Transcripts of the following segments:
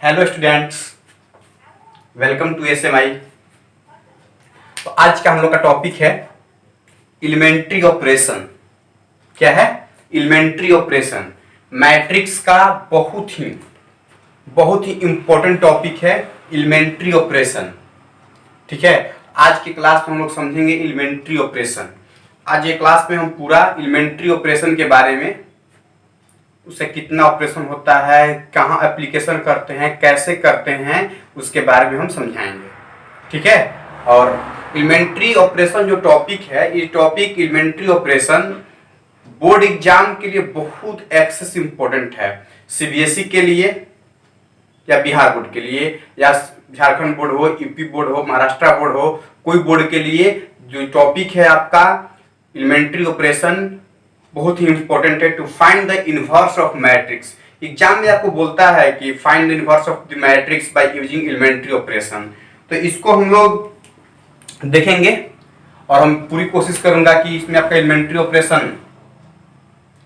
Hello students, welcome to SMI. तो आज का हम लोग का टॉपिक है एलिमेंट्री ऑपरेशन। क्या है? Elementary operation. मैट्रिक्स का बहुत ही इंपॉर्टेंट टॉपिक है एलिमेंट्री ऑपरेशन। ठीक है, आज की क्लास में हम लोग समझेंगे एलिमेंट्री ऑपरेशन। आज ये क्लास में हम पूरा एलिमेंट्री ऑपरेशन के बारे में, उसे कितना ऑपरेशन होता है, कहाँ एप्लीकेशन करते हैं, कैसे करते हैं, उसके बारे में हम समझाएंगे। ठीक है। और एलिमेंट्री ऑपरेशन जो टॉपिक है, ये topic elementary operation board exam के लिए बहुत एक्सेस इंपॉर्टेंट है। सीबीएसई के लिए या बिहार बोर्ड के लिए या झारखंड बोर्ड हो, यूपी बोर्ड हो, महाराष्ट्र बोर्ड हो, कोई बोर्ड के लिए जो टॉपिक है आपका एलिमेंट्री ऑपरेशन बहुत ही इंपॉर्टेंट है। To find the inverse of matrix. Exam में आपको बोलता है कि find the inverse of the matrix by using elementary operation. तो इसको हम लोग देखेंगे और हम पूरी कोशिश करूंगा कि इसमें आपका एलिमेंट्री ऑपरेशन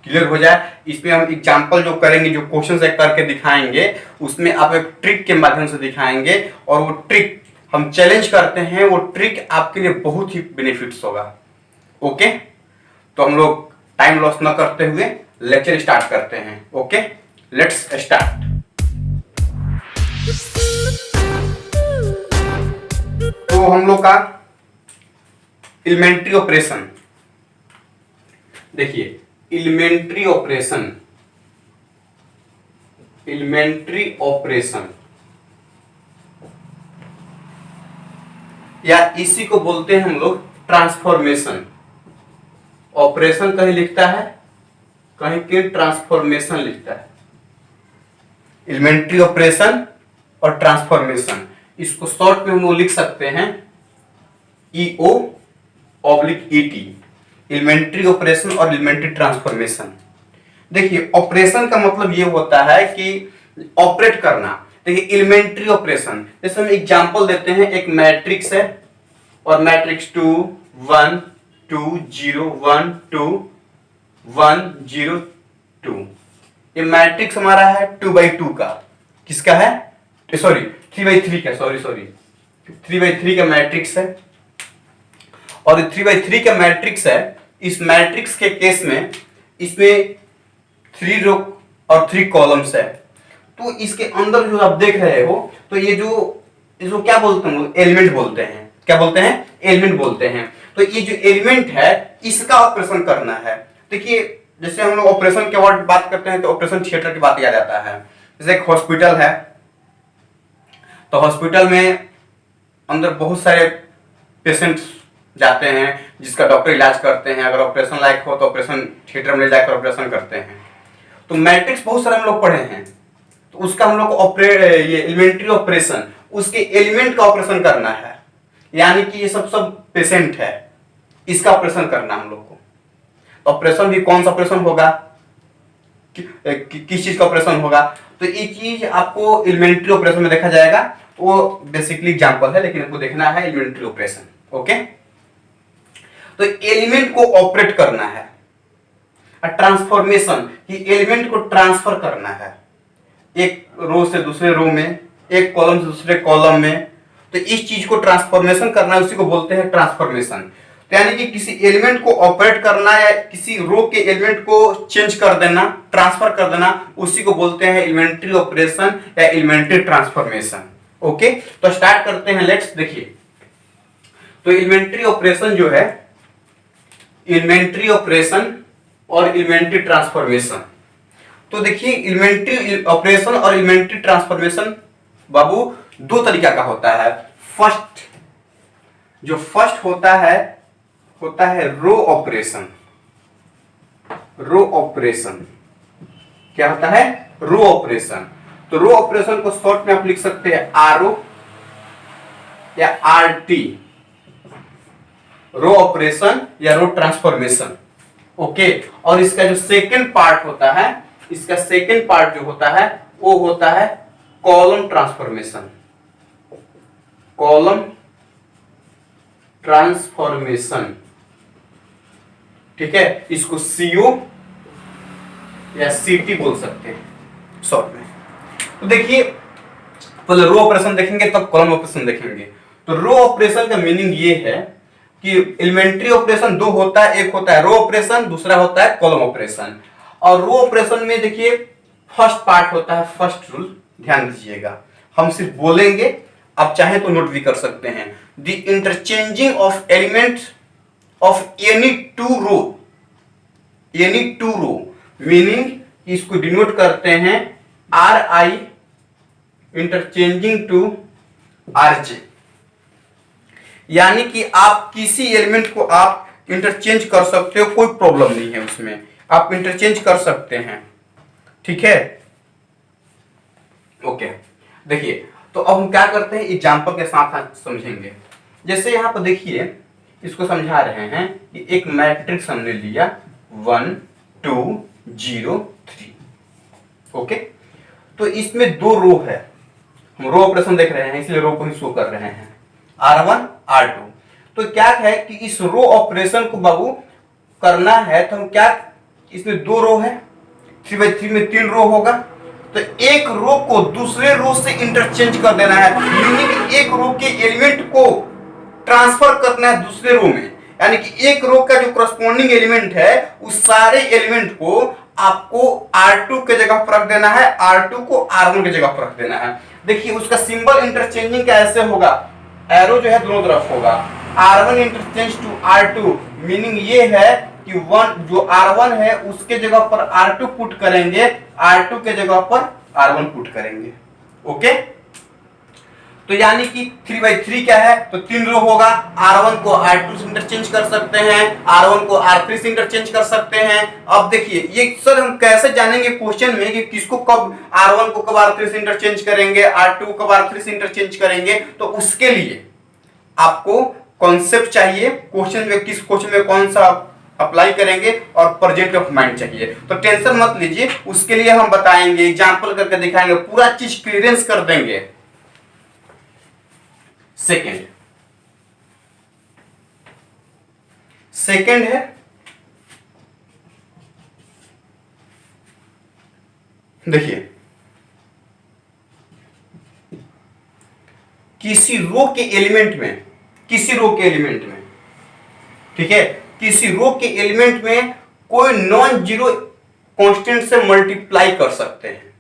क्लियर हो जाए। इसमें हम एग्जाम्पल जो करेंगे, जो क्वेश्चन करके दिखाएंगे, उसमें आप एक ट्रिक के माध्यम से दिखाएंगे और वो ट्रिक हम चैलेंज करते हैं, वो ट्रिक आपके लिए बहुत ही बेनिफिट्स होगा। ओके, तो हम लोग टाइम लॉस न करते हुए लेक्चर स्टार्ट करते हैं। Okay, let's start. तो हम लोग का एलिमेंट्री ऑपरेशन देखिए, एलिमेंट्री ऑपरेशन या इसी को बोलते हैं हम लोग ट्रांसफॉर्मेशन। ऑपरेशन कहीं लिखता है, कहीं के ट्रांसफॉर्मेशन लिखता है। एलिमेंट्री ऑपरेशन और ट्रांसफॉर्मेशन, इसको शॉर्ट में हम लोग लिख सकते हैं EO oblique ET. Elementary operation और एलिमेंट्री ट्रांसफॉर्मेशन। देखिए, ऑपरेशन का मतलब ये होता है कि ऑपरेट करना। देखिए, एलिमेंट्री ऑपरेशन जैसे हम एग्जांपल देते हैं, एक मैट्रिक्स है और मैट्रिक्स 2 1 2 0 1 2 1 0 2। ये मैट्रिक्स हमारा है 2/2 का। किसका है? सॉरी 3/3 का। सॉरी 3/3 का मैट्रिक्स है। और 3/3 का मैट्रिक्स है। इस मैट्रिक्स के केस में इसमें 3 रो और 3 कॉलम्स है। तो इसके अंदर जो आप देख रहे हो, तो ये जो क्या बोलते हैं, एलिमेंट बोलते हैं। क्या बोलते हैं? एलिमेंट बोलते हैं। तो ये जो एलिमेंट है, इसका ऑपरेशन करना है। देखिए, जैसे हम लोग ऑपरेशन के वर्ड बात करते हैं तो ऑपरेशन थिएटर की बात याद आता है। जैसे एक हॉस्पिटल है, तो हॉस्पिटल में अंदर बहुत सारे पेशेंट्स जाते हैं, जिसका डॉक्टर इलाज करते हैं। अगर ऑपरेशन लायक हो तो ऑपरेशन थिएटर में ले जाकर ऑपरेशन करते हैं। तो मैट्रिक्स बहुत सारे हम लोग पढ़े हैं, तो उसका हम लोग ये एलिमेंट्री ऑपरेशन, उसके एलिमेंट का ऑपरेशन करना है। यानी कि ये सब पेशेंट है, इसका ऑपरेशन करना हम लोग को। ऑपरेशन भी कौन सा ऑपरेशन होगा, किस चीज का ऑपरेशन होगा, तो ये चीज आपको एलिमेंट्री ऑपरेशन में देखा जाएगा। वो बेसिकली एग्जांपल है, लेकिन आपको देखना है एलिमेंट्री ऑपरेशन। ओके, तो एलिमेंट को ऑपरेट करना है। ट्रांसफॉर्मेशन, कि एलिमेंट को ट्रांसफर करना है एक रो से दूसरे रो में, एक कॉलम से दूसरे कॉलम में। तो इस चीज को ट्रांसफॉर्मेशन करना है, उसी को बोलते हैं ट्रांसफॉर्मेशन। तो यानी कि किसी एलिमेंट को ऑपरेट करना या किसी रो के एलिमेंट को चेंज कर देना, ट्रांसफर कर देना, उसी को बोलते हैं एलिमेंट्री ऑपरेशन या एलिमेंट्री ट्रांसफॉर्मेशन। ओके, तो स्टार्ट करते हैं। लेट्स देखिए, तो एलिमेंट्री ऑपरेशन जो है, एलिमेंट्री ऑपरेशन और एलिमेंट्री ट्रांसफॉर्मेशन। तो देखिए, एलिमेंट्री ऑपरेशन और एलिमेंट्री ट्रांसफॉर्मेशन बाबू दो तरीका का होता है। फर्स्ट होता है रो ऑपरेशन। रो ऑपरेशन क्या होता है? Row operation. तो रो ऑपरेशन को शॉर्ट में आप लिख सकते हैं आरओ या आरटी, रो ऑपरेशन या रो ट्रांसफॉर्मेशन। ओके, और इसका जो सेकंड पार्ट होता है, इसका सेकंड पार्ट जो होता है वो होता है कॉलम ट्रांसफॉर्मेशन। कॉलम ट्रांसफॉर्मेशन, ठीक है, इसको सीओ या सीटी बोल सकते हैं शॉर्ट में। तो देखिए, पहले रो ऑपरेशन देखेंगे तब कॉलम ऑपरेशन देखेंगे। तो रो ऑपरेशन का मीनिंग ये है कि एलिमेंट्री ऑपरेशन दो होता है, एक होता है रो ऑपरेशन, दूसरा होता है कॉलम ऑपरेशन। और रो ऑपरेशन में देखिए फर्स्ट पार्ट होता है फर्स्ट रूल, ध्यान दीजिएगा, हम सिर्फ बोलेंगे, आप चाहें तो नोट भी कर सकते हैं। The interchanging of element of any two row meaning इसको डिनोट करते हैं R I interchanging to R J, यानी कि आप किसी एलिमेंट को आप इंटरचेंज कर सकते हो, कोई प्रॉब्लम नहीं है उसमें, आप इंटरचेंज कर सकते हैं, ठीक है। ओके, देखिए तो अब हम क्या करते हैं, एग्जांपल के साथ समझेंगे। जैसे यहां पर देखिए, इसको समझा रहे हैं कि एक मैट्रिक्स हमने लिया 1 2 0 3, ओके। तो इसमें दो रो है, हम रो ऑपरेशन देख रहे हैं इसलिए रो को ही शो कर रहे हैं, R1 R2। तो क्या है कि इस रो ऑपरेशन को बाबू करना है तो हम क्या, इसमें दो रो है, 3x3 में 3 रो होगा, तो एक रो को दूसरे रो से इंटरचेंज कर देना है, मीनिंग एक रो के एलिमेंट को ट्रांसफर करना है दूसरे रो में, यानी कि एक रो का जो करस्पॉन्डिंग एलिमेंट है उस सारे एलिमेंट को आपको R2 के जगह पर रख देना है, R2 को R1 के जगह पर रख देना है। देखिए उसका सिंबल इंटरचेंजिंग कैसे होगा, एरो जो है दोनों तरफ होगा, R1 interchange to R2, meaning ये है कि जो R1 है उसके जगह पर R2 पुट करेंगे, R2 के जगह पर R1 पुट करेंगे, ओके। तो यानी कि 3x3 क्या है, तो 3 रो होगा, R1 को R2 से इंटरचेंज कर सकते हैं, R1 को R3 से इंटरचेंज कर सकते हैं। अब देखिए ये सर हम कैसे जानेंगे क्वेश्चन में कि किसको कब R1 को कब R3 से इंटरचेंज करेंगे, R2 को कब R3 से इंटरचेंज करेंगे, तो उसके लिए आपको कॉन्सेप्ट चाहिए, क्वेश्चन में किस क्वेश्चन में कौन सा अप्लाई करेंगे और प्रोजेक्ट ऑफ माइंड चाहिए। तो टेंशन मत लीजिए, उसके लिए हम बताएंगे, एग्जांपल करके दिखाएंगे, पूरा चीज क्लियरेंस कर देंगे। सेकंड है, देखिए किसी रो के एलिमेंट में, ठीक है, किसी रो के एलिमेंट में कोई नॉन जीरो कांस्टेंट से मल्टीप्लाई कर सकते हैं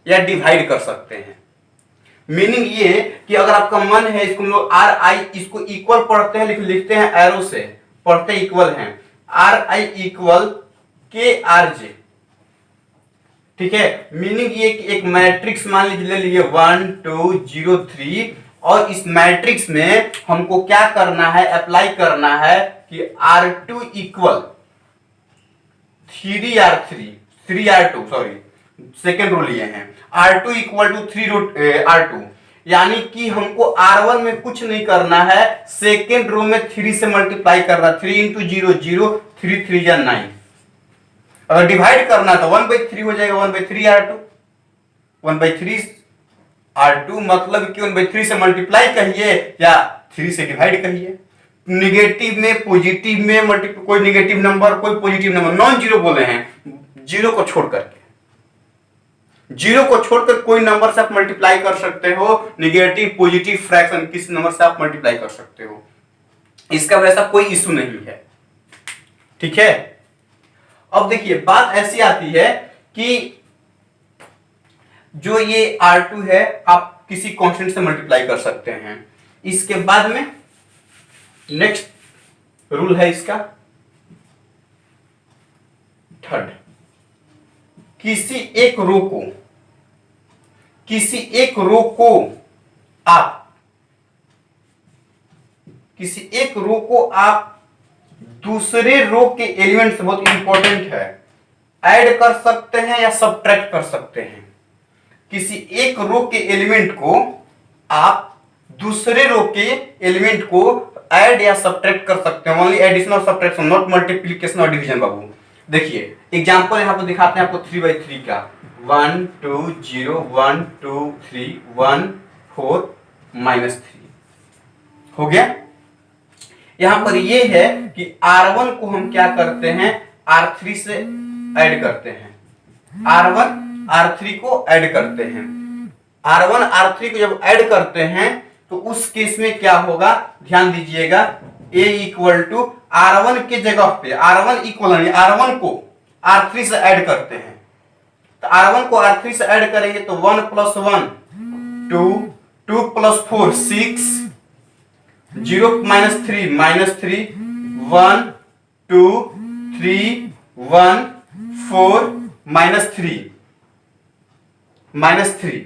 या डिवाइड कर सकते हैं। मीनिंग ये कि अगर आपका मन है, इसको हम लोग आर आई इसको इक्वल पढ़ते हैं, लिखते हैं एरो से, पढ़ते इक्वल हैं, आर आई इक्वल के आर जे, ठीक है। मीनिंग ये कि एक मैट्रिक्स मान लीजिए ले लिए 1 2 0 3, और इस मैट्रिक्स में हमको क्या करना है, अप्लाई करना है कि R2 equal 3R2, sorry second row लिए हैं, R2 इक्वल टू 3R2, यानी कि हमको R1 में कुछ नहीं करना है, सेकेंड रो में 3 से मल्टीप्लाई करना, 3 इंटू 0 0, 3 3 या 9। अगर डिवाइड करना तो 1/3 हो जाएगा, 1/3R2, 1/3R2 मतलब कि 1/3 से मल्टीप्लाई कहिए या 3 से डिवाइड कहिए। निगेटिव में, पॉजिटिव में, मल्टीप्लाई, कोई निगेटिव नंबर कोई पॉजिटिव नंबर, नॉन जीरो बोले हैं, जीरो को छोड़कर कोई नंबर से आप मल्टीप्लाई कर सकते हो, निगेटिव पॉजिटिव फ्रैक्शन किसी नंबर से आप मल्टीप्लाई कर सकते हो, इसका वैसा कोई इशू नहीं है, ठीक है। अब देखिए बात ऐसी आती है कि जो ये R2 है आप किसी कांस्टेंट से मल्टीप्लाई कर सकते हैं। इसके बाद में नेक्स्ट रूल है इसका थर्ड, किसी एक रो को आप दूसरे रो के एलिमेंट से, बहुत इंपॉर्टेंट है, ऐड कर सकते हैं या सब्ट्रैक्ट कर सकते हैं। किसी एक रो के एलिमेंट को आप दूसरे रो के एलिमेंट को ऐड या सब्ट्रैक्ट कर सकते हैं, ओनली एडिशन और सब्ट्रैक्शन, नॉट मल्टीप्लिकेशन और डिवीजन बाबू। देखिए एग्जांपल यहां पर दिखाते हैं आपको 3/3 का, 1 2 0 1 2 3 1 4 -3 हो गया। यहां पर ये है कि R1 को हम क्या करते हैं, R3 से ऐड करते हैं, R1 R3 को ऐड करते हैं, R1 R3 को जब ऐड करते हैं तो उस केस में क्या होगा, ध्यान दीजिएगा, A इक्वल टू R1 के जगह पे R1 इक्वल R1 को R3 से ऐड करते हैं, तो R1 को R3 से ऐड करेंगे तो 1 + 1 2, 2 + 4 6, 0 - 3 -3, 1 2 3 1 4 -3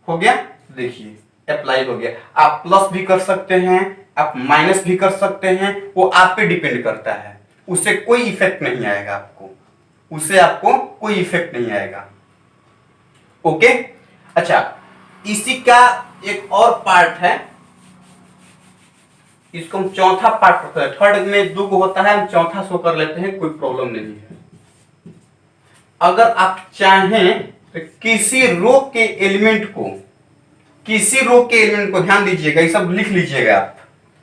हो गया। देखिए अप्लाई हो गया। आप प्लस भी कर सकते हैं, आप माइनस भी कर सकते हैं, वो आप पे डिपेंड करता है, उससे कोई इफेक्ट नहीं आएगा आपको, उससे आपको कोई इफेक्ट नहीं आएगा। ओके, अच्छा इसी का एक और पार्ट है, इसको हम चौथा पार्ट होता है, थर्ड में 2 होता है, हम चौथा शो कर लेते हैं, कोई प्रॉब्लम नहीं है। अगर आप चाहें तो किसी रो के एलिमेंट को, ध्यान दीजिएगा, ये सब लिख लीजिएगा आप,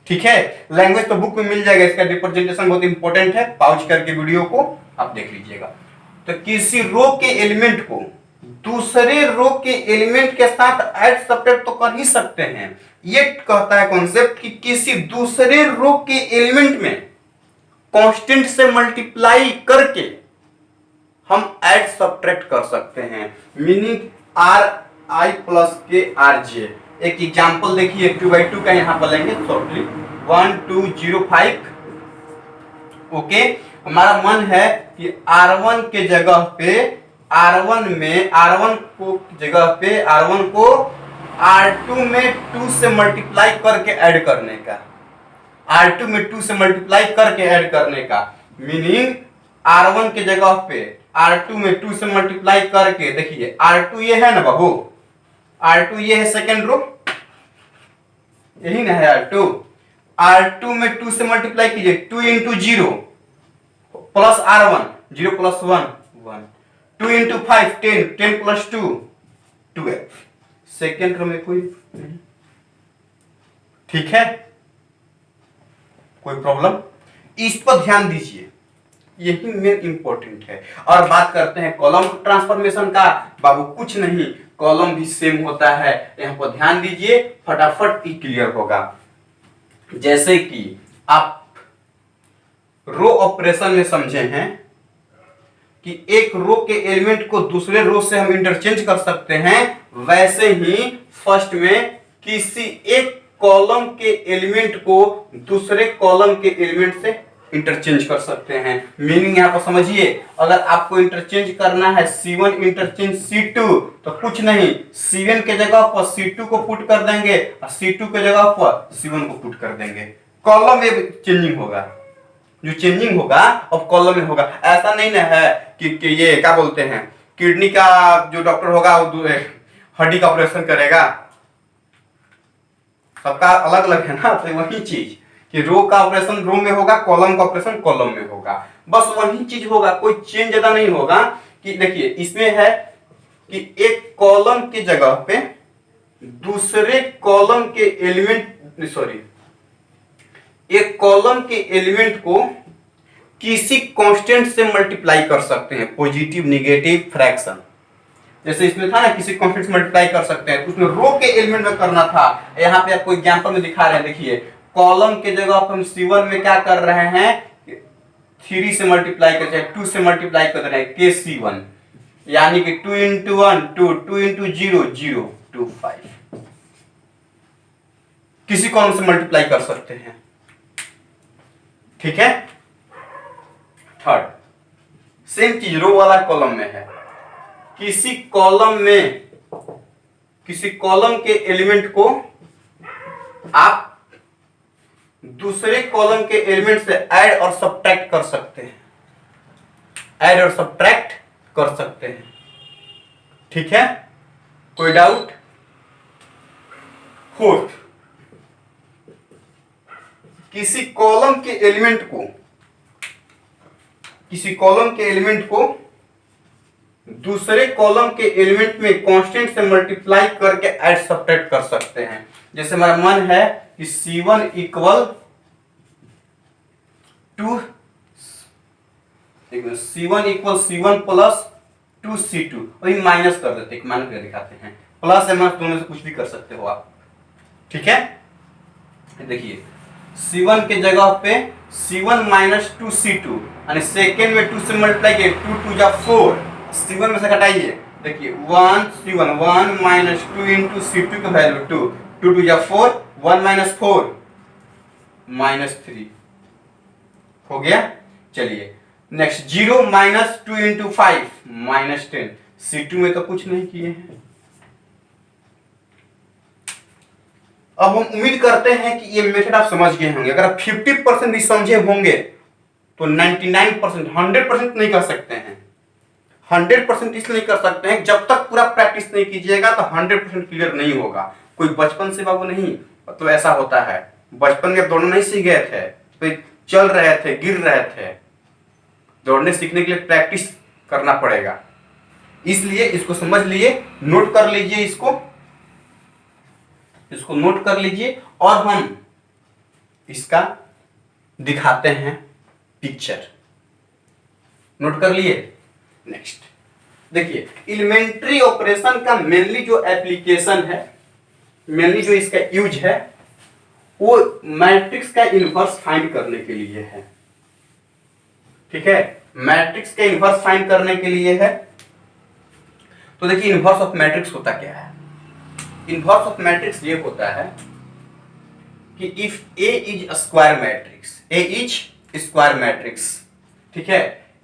ठीक है। लैंग्वेज तो बुक में मिल जाएगा, इसका रिप्रेजेंटेशन बहुत इंपॉर्टेंट है, पॉज करके वीडियो को आप देख लीजिएगा। तो किसी रो के एलिमेंट को दूसरे रो के एलिमेंट के साथ ऐड सब्ट्रैक्ट तो कर ही सकते हैं। ये कहता है कॉन्सेप्ट कि किसी दूसरे रो के एलिमेंट में कांस्टेंट से मल्टीप्लाई करके हम ऐड सब्ट्रैक्ट कर सकते हैं, मीनिंग RI + K RJ। एक एग्जांपल देखिए 2/2 का यहां पर लेंगे शॉर्टली 1205। ओके, हमारा मन है कि R1 के जगह पे R1 को जगह पे R1 को R2 में 2 से मल्टीप्लाई करके ऐड करने का, R2 में 2 से मल्टीप्लाई करके ऐड करने का, मीनिंग R1 के जगह पे R2 में 2 से मल्टीप्लाई करके, देखिए R2 ये है ना बाबू, R2 ये है सेकेंड रो, यही ना है R2 में 2 से मल्टीप्लाई कीजिए, 2 × 0 प्लस R1, 0 + 1 1, 2 × 5 10, 10 + 2 12, सेकेंड रो में कोई नहीं, ठीक है, कोई प्रॉब्लम, इस पर ध्यान दीजिए, यही मेन इंपॉर्टेंट है। और बात करते हैं कॉलम ट्रांसफॉर्मेशन का, बाबू कुछ नहीं, कॉलम भी सेम होता है, यहां पर ध्यान दीजिए, फटाफट ही क्लियर होगा। जैसे कि आप रो ऑपरेशन में समझे हैं कि एक रो के एलिमेंट को दूसरे रो से हम इंटरचेंज कर सकते हैं, वैसे ही फर्स्ट में किसी एक कॉलम के एलिमेंट को दूसरे कॉलम के एलिमेंट से इंटरचेंज कर सकते हैं। मीनिंग यहां पर समझिए, अगर आपको इंटरचेंज करना है C1 इंटरचेंज C2, तो कुछ नहीं, C1 के जगह पर C2 को पुट कर देंगे और C2 के जगह पर C1 को पुट कर देंगे, कॉलम में चेंजिंग होगा, जो चेंजिंग होगा अब कॉलम में होगा। ऐसा नहीं ना है कि ये क्या बोलते हैं, किडनी का जो डॉक्टर होगा वो हड्डी का ऑपरेशन करेगा, सबका अलग अलग है ना, तो वही चीज कि रो का ऑपरेशन रो में होगा, कॉलम का ऑपरेशन कॉलम में होगा, बस वही चीज होगा, कोई चेंज ज्यादा नहीं होगा। कि देखिए इसमें है कि एक कॉलम के जगह पे दूसरे कॉलम के एलिमेंट, सॉरी, एक कॉलम के एलिमेंट को किसी कांस्टेंट से मल्टीप्लाई कर सकते हैं, पॉजिटिव नेगेटिव फ्रैक्शन, जैसे इसमें था ना किसी कांस्टेंट से मल्टीप्लाई कर सकते हैं, तो उसमें रो के एलिमेंट में करना था। यहाँ पे आपको एग्जांपल में दिखा रहे हैं, देखिए कॉलम के जगह पर हम C1 में क्या कर रहे हैं, 3 से मल्टीप्लाई कर रहे हैं, 2 से मल्टीप्लाई कर रहे हैं KC1, यानी कि 2 × 1 2, 2 × 0 0, 2 5, किसी कॉलम से मल्टीप्लाई कर सकते हैं, ठीक है। थर्ड सेम चीज रो वाला कॉलम में है, किसी कॉलम के एलिमेंट को आप दूसरे कॉलम के एलिमेंट से ऐड और सब्ट्रैक्ट कर सकते हैं, ऐड और सब्ट्रैक्ट कर सकते हैं, ठीक है, कोई डाउट। फोर्थ, किसी कॉलम के एलिमेंट को दूसरे कॉलम के एलिमेंट में कांस्टेंट से मल्टीप्लाई करके ऐड सब्ट्रैक्ट कर सकते हैं। जैसे हमारा मन है कि C1 equal to C1 + 2C2, वही माइनस कर देते हैं, माइनस कर दिखाते हैं, प्लस या माइनस दोनों से कुछ भी कर सकते हो आप, ठीक है। देखिए C1 के जगह पे C1 माइनस 2C2 यानी सेकेंड में 2 से मल्टीप्लाई किए, 2 2 जा 4, C1 में से घटाइए, देखिए 1 C1 1 माइनस 2 इंटू C2 का वैल्यू 2, 2 2 जा 4, 1 माइनस 4 माइनस 3 हो गया। चलिए next 0 minus 2 into 5 minus 10, C2 में तो कुछ नहीं किए हैं। अब हम उम्मीद करते हैं कि ये मेथड आप समझ गए होंगे। अगर आप 50% भी समझे होंगे तो 99% 100% नहीं कर सकते हैं। 100% इसलिए नहीं कर सकते हैं, जब तक पूरा प्रैक्टिस नहीं कीजिएगा तो 100% क्लियर नहीं होगा। कोई बचपन से बाबू नहीं, तो ऐसा होता है, बचपन में दौड़ना नहीं सीख गए थे तो चल रहे थे, गिर रहे थे। दौड़ने सीखने के लिए प्रैक्टिस करना पड़ेगा, इसलिए इसको समझ लिए, नोट कर लीजिए, इसको नोट कर लीजिए और हम इसका दिखाते हैं पिक्चर। नोट कर लिए। नेक्स्ट देखिए, एलिमेंट्री ऑपरेशन का मेनली जो एप्लीकेशन है, मेनली जो इसका यूज है वो मैट्रिक्स का इनवर्स फाइंड करने के लिए है, ठीक है। मैट्रिक्स का इनवर्स फाइंड करने के लिए है। तो देखिए इनवर्स ऑफ मैट्रिक्स होता क्या है। इनवर्स ऑफ मैट्रिक्स ये होता है कि if A is square matrix, A is square matrix, ठीक है,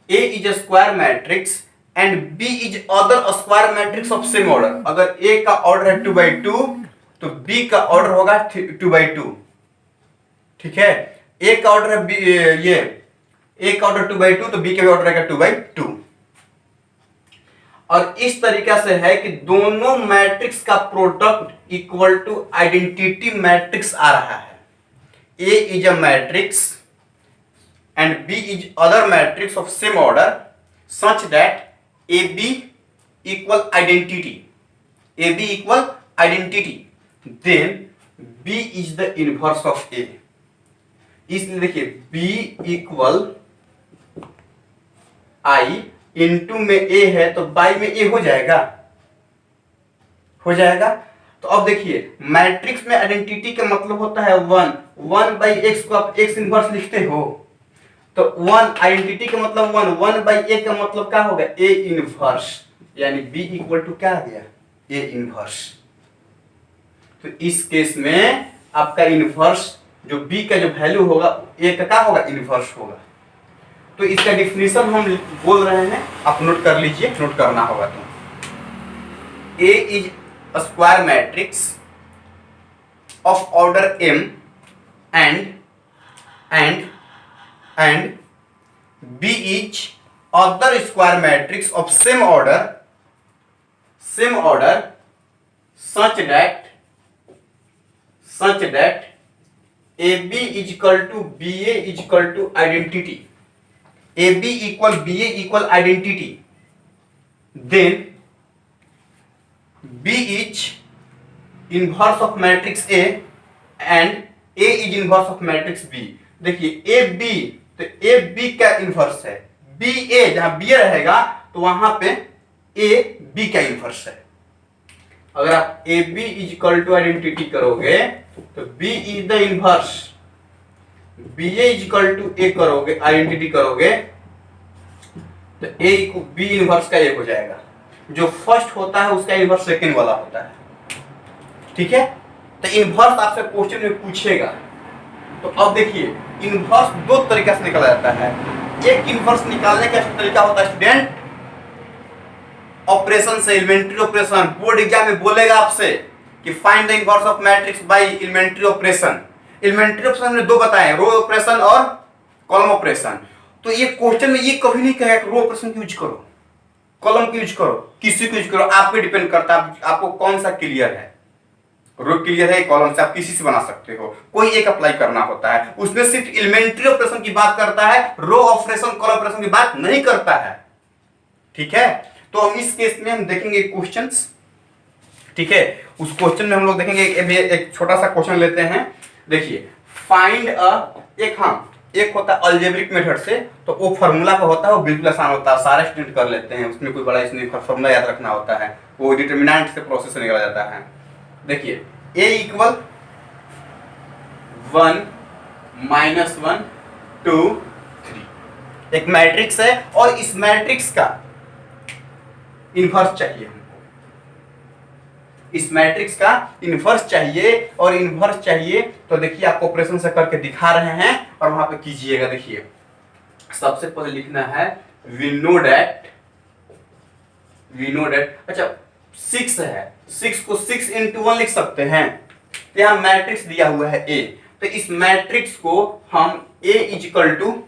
A is square matrix and B is other square matrix of same order. अगर A का ऑर्डर है 2/2 तो B का ऑर्डर होगा 2/2, ठीक है। A का ऑर्डर है ये A का ऑर्डर 2/2 तो B का भी ऑर्डर रहेगा 2/2। और इस तरीका से है कि दोनों मैट्रिक्स का product equal to identity matrix आ रहा है। A is a matrix and B is other matrix of same order such that AB equal identity, AB equal identity, then B is the inverse of A। इसलिए देखिए B equal I into में A है तो by में A हो जाएगा, हो जाएगा। तो अब देखिए मैट्रिक्स में आइडेंटिटी का मतलब होता है 1/x को आप x इनवर्स लिखते हो तो 1 आइडेंटिटी का मतलब 1/a का मतलब क्या होगा A इनवर्स, यानी B इक्वल टू क्या आ गया A इनवर्स। तो इस केस में आपका इनवर्स जो B का जो वैल्यू होगा A का क्या होगा इनवर्स होगा। तो इसका डिफिनीशन हम बोल रहे हैं, आप नोट कर लीजिए, नोट करना होगा। तो A is a square matrix of order M and B is other square matrix of same order such that AB is equal to BA is equal to identity, AB equal BA equal identity, then B is inverse of matrix A and A is inverse of matrix B। देखिए AB तो AB का inverse है, BA जहां B रहेगा तो वहां पे A B का इनवर्स है। अगर आप AB is equal to identity करोगे तो B is the inverse, BA is equal to A करोगे, आइडेंटिटी करोगे तो A को B इनवर्स का A हो जाएगा। जो फर्स्ट होता है उसका इनवर्स सेकंड वाला होता है, ठीक है। तो इनवर्स आपसे क्वेश्चन में पूछेगा। तो अब देखिए इनवर्स दो तरीके से निकाला जाता है। एक इनवर्स निकालने का तरीका होता है स्टूडेंट ऑपरेशन से, एलिमेंट्री ऑपरेशन। बोर्ड एग्जाम में बोलेगा आपसे कि find the inverse of matrix by elementary operation. Elementary operation हमने दो बताए, रो ऑपरेशन और कॉलम ऑपरेशन। तो ये क्वेश्चन में ये कभी नहीं कहेगा रो ऑपरेशन की यूज करो, कॉलम की यूज करो, किसी को यूज करो, आप पे डिपेंड करता है आपको कौन सा क्लियर है। रो क्लियर है, कॉलम से आप किसी से बना सकते हो, कोई एक अप्लाई करना होता है। उसमें सिर्फ एलिमेंट्री ऑपरेशन की बात करता है, रो ऑपरेशन कॉलम ऑपरेशन की बात नहीं करता है, ठीक है। तो हम इस केस में हम देखेंगे क्वेश्चंस, ठीक है। उस क्वेश्चन में हम लोग देखेंगे एक छोटा सा क्वेश्चन लेते हैं। देखिए फाइंड एक होता है अलजेब्रिक मेथड से, तो वो फार्मूला का होता है, वो बिल्कुल आसान होता है, सारे स्टूडेंट कर लेते हैं, उसमें कोई बड़ा इसमें फार्मूला याद रखना होता है। वो डिटर्मिनेंट से प्रोसेस निकाला जाता है। देखिए a इक्वल 1 -1 2 3 एक मैट्रिक्स है और इस मैट्रिक्स का इन्वर्स चाहिए हमको। इस मैट्रिक्स का इन्वर्स चाहिए और इन्वर्स चाहिए तो देखिए आपको ऑपरेशन से करके दिखा रहे हैं और वहां पे कीजिएगा। देखिए सबसे पहले लिखना है वी नो दैट अच्छा 6 है, 6 को 6 into 1 लिख सकते हैं। तो यहाँ मैट्रिक्स दिया हुआ है A, तो इस मैट्रिक्स को हम A equal to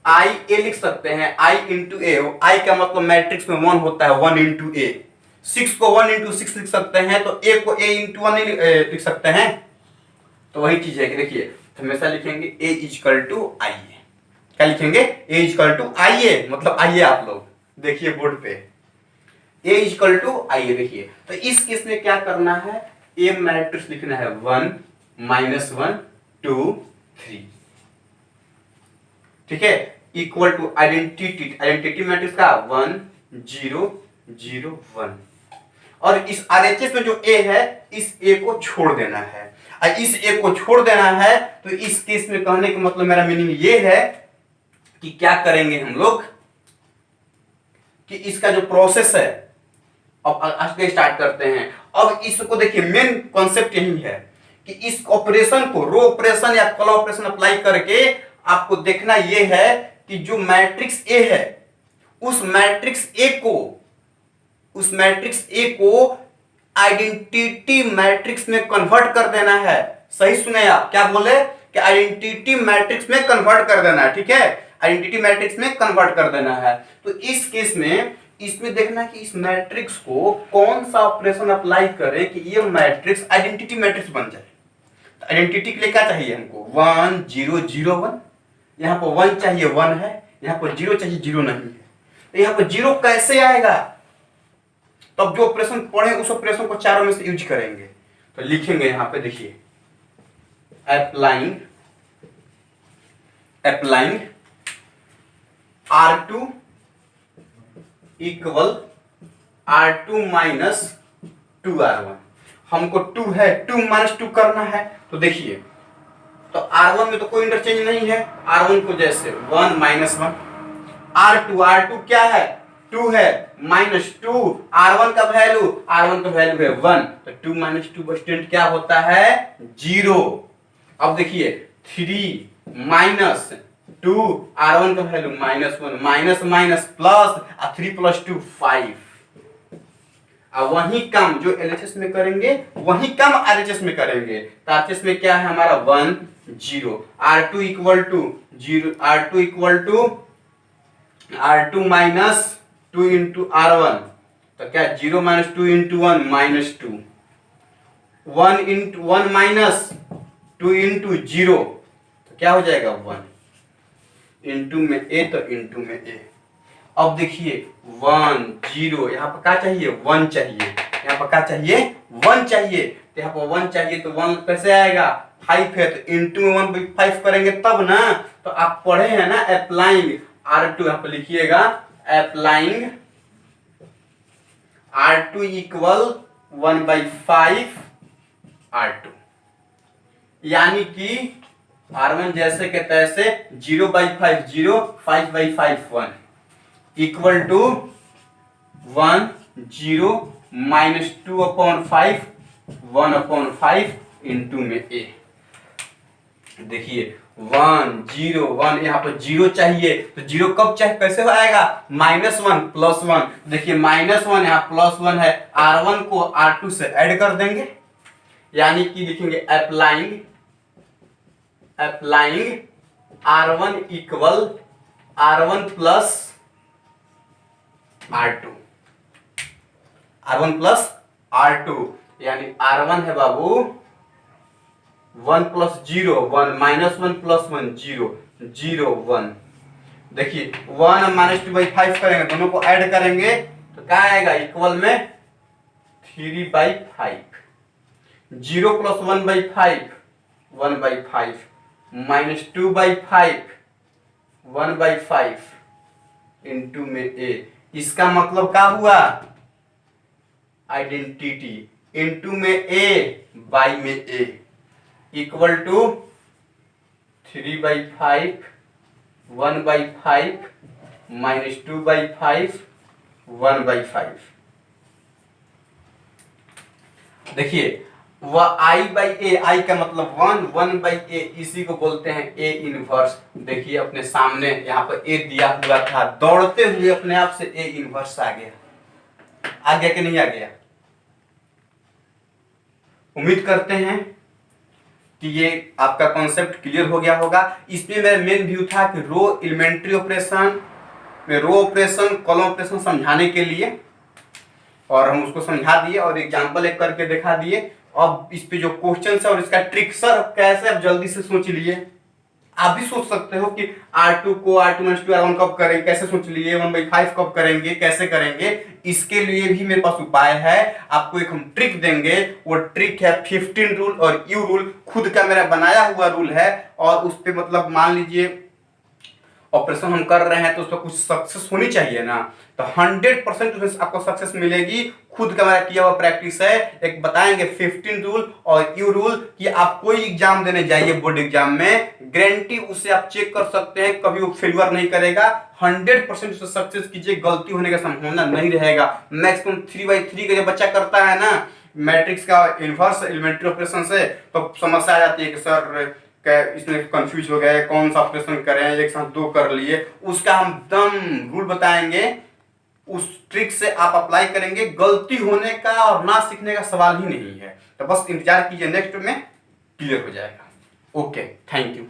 I A लिख सकते हैं। I इंटू A, I का मतलब मैट्रिक्स में 1 होता है, 1 इंटू A। 6 को 1 इंटू 6 लिख सकते हैं, तो A को A इंटू 1 लिख सकते हैं। तो वही चीज है कि देखिए हमेशा लिखेंगे A equal to I A। क्या लिखेंगे? A equal to I A, मतलब आइए आप लोग देखिए बोर्ड पे A equal to I A। देखिए तो इस केस में क्या करना है, A मैट्रिक्स लिखना है 1 -1 2 3, ठीक है, इक्वल टू आइडेंटिटी मैट्रिक्स का 1 0 0 1 और इस RHS में जो A है इस A को छोड़ देना है। और इस A को छोड़ देना है तो इस केस में कहने का मतलब मेरा मीनिंग ये है कि क्या करेंगे हम लोग कि इसका जो प्रोसेस है अब आगे स्टार्ट करते हैं। अब इसको देखिए मेन कॉन्सेप्ट यही है कि इस ऑपरेशन को रो ऑपरेशन या कॉलम ऑपरेशन अप्लाई करके आपको देखना यह है कि जो मैट्रिक्स A है उस मैट्रिक्स A को आइडेंटिटी मैट्रिक्स में कन्वर्ट कर देना है। सही सुने आप, क्या बोले कि आइडेंटिटी मैट्रिक्स में कन्वर्ट कर देना है, ठीक है, आइडेंटिटी मैट्रिक्स में कन्वर्ट कर देना है। तो इस केस में इसमें देखना कि इस मैट्रिक्स को कौन सा ऑपरेशन अप्लाई करें कि ये मैट्रिक्स आइडेंटिटी मैट्रिक्स बन जाए। तो आइडेंटिटी के लिए क्या चाहिए हमको 1 0 0 1, यहाँ पर 1 चाहिए 1 है, यहाँ पर 0 चाहिए 0 नहीं है। तो यहाँ पर 0 कैसे आएगा, तब जो ऑपरेशन पढ़े उस ऑपरेशन को चारों में से यूज करेंगे। तो लिखेंगे यहाँ पे देखिए applying R2 equal R2 minus 2R1। हमको 2 है, 2 माइनस 2 करना है। तो देखिए तो R1 में तो कोई इंटरचेंज नहीं है, R1 को जैसे 1 -1 R2 क्या है 2 है माइनस 2 R1 का वैल्यू है 1, तो 2 माइनस 2 स्टूडेंट क्या होता है 0। अब देखिए 3 माइनस 2 R1 का वैल्यू -1 माइनस माइनस प्लस 3 + 2 5। अब वही काम जो LHS में करेंगे वही काम RHS में करेंगे। तो RHS में क्या है हमारा 1 0 R2 equal to 0 R2 minus 2 into R1, तो क्या 0 minus 2 into 1 -2 1 into 1 minus 2 into 0, तो क्या हो जाएगा 1 इंटू में A, तो इंटू में A। अब देखिए 1 0 यहाँ पर क्या चाहिए 1 चाहिए, यहाँ पर क्या चाहिए 1 चाहिए, तो यहाँ पर 1 चाहिए तो 1 कैसे आएगा 5 है, तो इंटू में 1/5 करेंगे तब ना। तो आप पढ़े हैं ना अप्लाइंग R2, यहाँ पर लिखिएगा अप्लाइंग R2 इक्वल 1/5 R2, यानी कि R1 जैसे के तैसे 0/5 0 5/5 1 इक्वल टू 1 0 माइनस 2/5 1/5 इंटू में A। देखिए 1 0 1 यहाँ पर 0 चाहिए, तो 0 कब चाहिए कैसे आएगा -1 + 1। देखिए -1 यहाँ +1 है, R1 को R2 से ऐड कर देंगे, यानी कि लिखेंगे applying R1 equal R1 plus R2, यानी R1 है बाबू 1 + 0 1 -1 + 1 0 0 1। देखिए 1 - 2/5 करेंगे, दोनों को ऐड करेंगे तो क्या आएगा इक्वल में 3/5 0 + 1/5 1/5 -2/5 1/5 इंटू में A, इसका मतलब क्या हुआ, आइडेंटिटी इनटू में ए बाई में ए इक्वल टू 3/5 1/5 माइनस 2/5 1/5। देखिए वह आई बाई ए, आई का मतलब 1/a, इसी को बोलते हैं ए इनवर्स। देखिए अपने सामने यहाँ पर ए दिया हुआ था, दौड़ते हुए अपने आप से ए इनवर्स आ गया कि नहीं आ गया। उम्मीद करते हैं कि ये आपका कॉन्सेप्ट क्लियर हो गया होगा। इसमें मेरा मेन व्यू था कि रो एलिमेंट्री ऑपरेशन में रो ऑपरेशन कॉलम ऑपरेशन समझाने के लिए, और हम उसको समझा दिए और एग्जांपल एक करके दिखा दिए। अब इस पे जो क्वेश्चन है और इसका ट्रिक सर कैसे, अब जल्दी से सोच लिए। आप भी सोच सकते हो कि R2 को R2 R1 कब करेंगे, कैसे सोच लिए, 1/5 कब करेंगे, कैसे करेंगे। इसके लिए भी मेरे पास उपाय है, आपको एक हम ट्रिक देंगे। वो ट्रिक है 15 रूल और यू रूल, खुद का मेरा बनाया हुआ रूल है। और उस पर मतलब मान लीजिए ऑपरेशन हम कर रहे हैं तो उसमें कुछ सक्सेस होनी चाहिए ना, तो 100% उसमें आपको सक्सेस मिलेगी। खुद का मेरा किया हुआ प्रैक्टिस है। एक बताएंगे 15 रूल और यू रूल कि आप कोई एग्जाम देने जाइए बोर्ड एग्जाम में, गारंटी उससे आप चेक कर सकते हैं, कभी वो फेलियर नहीं करेगा। 100% उसे सक्सेस कीजिए, गलती होने का संभावना नहीं रहेगा। मैक्सिमम 3/3 का जो बच्चा करता है ना मैट्रिक्स का इनवर्स एलिमेंट्री ऑपरेशन से, तो समस्या आ जाती है कि सर इसमें कंफ्यूज हो गए, कौन सा ऑपरेशन करें, एक साथ 2 कर लिए। उसका हम दम रूल बताएंगे, उस ट्रिक से आप अप्लाई करेंगे, गलती होने का और ना सीखने का सवाल ही नहीं है। तो बस इंतजार कीजिए, नेक्स्ट में क्लियर हो जाएगा। Okay, thank you.